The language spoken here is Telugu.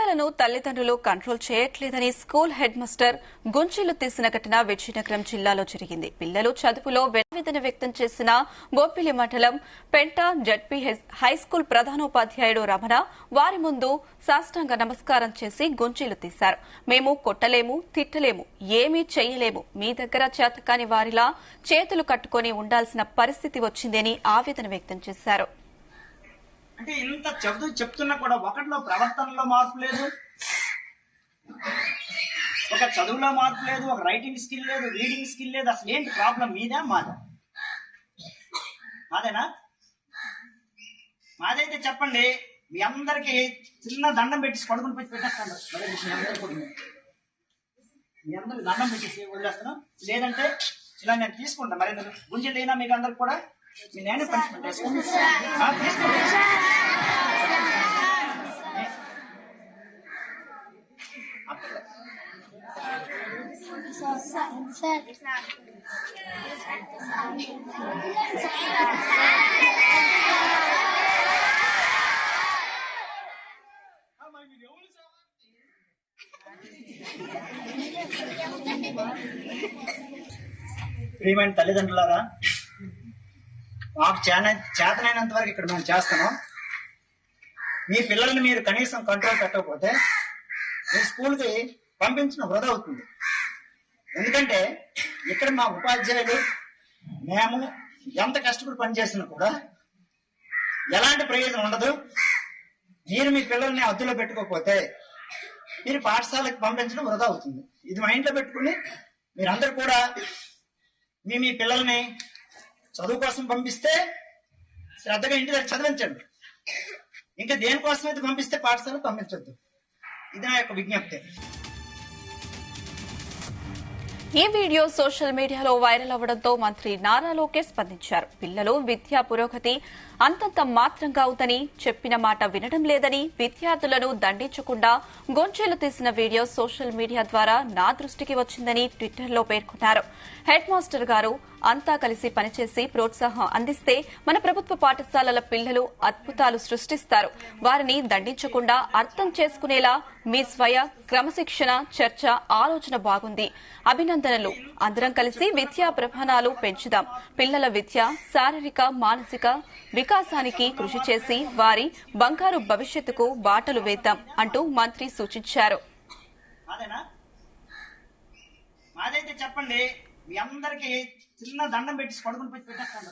పిల్లలను తల్లిదండ్రులు కంట్రోల్ చేయట్లేదని స్కూల్ హెడ్ మాస్టర్ గుంజీలు తీసిన ఘటన విజయనగరం జిల్లాలో జరిగింది. పిల్లలు చదువులో ఆవేదన వ్యక్తం చేసిన బోపిలి మండలం పెంట జడ్పీ హైస్కూల్ ప్రధానోపాధ్యాయుడు రమణ వారి ముందు సాష్టాంగ నమస్కారం చేసి గుంజీలు తీశారు. మేము కొట్టలేము, తిట్టలేము, ఏమీ చెయ్యలేము, మీ దగ్గర చేతకాని వారిలా చేతులు కట్టుకుని ఉండాల్సిన పరిస్థితి వచ్చిందని ఆవేదన వ్యక్తం చేశారు. అంటే ఇంత చెప్తున్నా కూడా ఒకటిలో ప్రవర్తనలో మార్పు లేదు, ఒక చదువులో మార్పు లేదు, ఒక రైటింగ్ స్కిల్ లేదు, రీడింగ్ స్కిల్ లేదు. అసలు ఏంటి ప్రాబ్లం? మీదా మాదా? మాదేనా? మాదైతే చెప్పండి. మీ అందరికి చిన్న దండం పెట్టి పడుకుని పెట్టి పెట్టేస్తాను. మీ అందరికి దండం పెట్టేసి వదిలేస్తాను. లేదంటే ఇలా నేను తీసుకుంటాను. మరి గుంజలు అయినా మీకు అందరికి కూడా మీ నేను పనిష్మెంట్ ప్రియమైన తల్లిదండ్రులారా, మాకు చేతనైనంత వరకు ఇక్కడ మేము చేస్తున్నాం. మీ పిల్లల్ని మీరు కనీసం కంట్రోల్ పెట్టకపోతే మీ స్కూల్కి పంపించడం వృధా అవుతుంది. ఎందుకంటే ఇక్కడ మా ఉపాధ్యాయులు మేము ఎంత కష్టపడి పనిచేసినా కూడా ఎలాంటి ప్రయోజనం ఉండదు. మీరు మీ పిల్లల్ని అదుపులో పెట్టుకోకపోతే మీరు పాఠశాలకు పంపించడం వృధా అవుతుంది. ఇది మైండ్లో పెట్టుకుని మీరందరూ కూడా మీ పిల్లల్ని చదువు కోసం పంపిస్తే శ్రద్ధగా ఇంటి దగ్గర చదివించండి. ఇంకా దేనికోసం అయితే పంపిస్తే పాఠశాలకు పంపించొద్దు. ఇది నా యొక్క విజ్ఞప్తి. ఈ వీడియో సోషల్ మీడియాలో వైరల్ అవ్వడంతో మంత్రి నారా లోకేష్ స్పందించారు. పిల్లలు విద్యా పురోగతి అంతంత మాత్రంగా అవుతని, చెప్పిన మాట వినడం లేదని, విద్యార్థులను దండించకుండా గొంజీలు తీసిన వీడియో సోషల్ మీడియా ద్వారా నా దృష్టికి వచ్చిందని ట్విట్టర్లో పేర్కొన్నారు. హెడ్ మాస్టర్ గారు అంతా కలిసి పనిచేసి ప్రోత్సాహం అందిస్తే మన ప్రభుత్వ పాఠశాలల పిల్లలు అద్భుతాలు సృష్టిస్తారు. వారిని దండించకుండా అర్థం చేసుకునేలా మీ స్వయ క్రమశిక్షణ, చర్చ, ఆలోచన బాగుంది. అభినందనలు. అందరం కలిసి విద్యా ప్రమాణాలు పెంచుదాం. పిల్లల విద్య, శారీరక, మానసిక వికాసానికి కృషి చేసి వారి బంగారు భవిష్యత్తుకు బాటలు వేద్దాం అంటూ మంత్రి సూచించారు. మాదైతే చెప్పండి. మీ అందరికి చిన్న దండం పెట్టి పడుకుని పెట్టి పెట్టేస్తాను.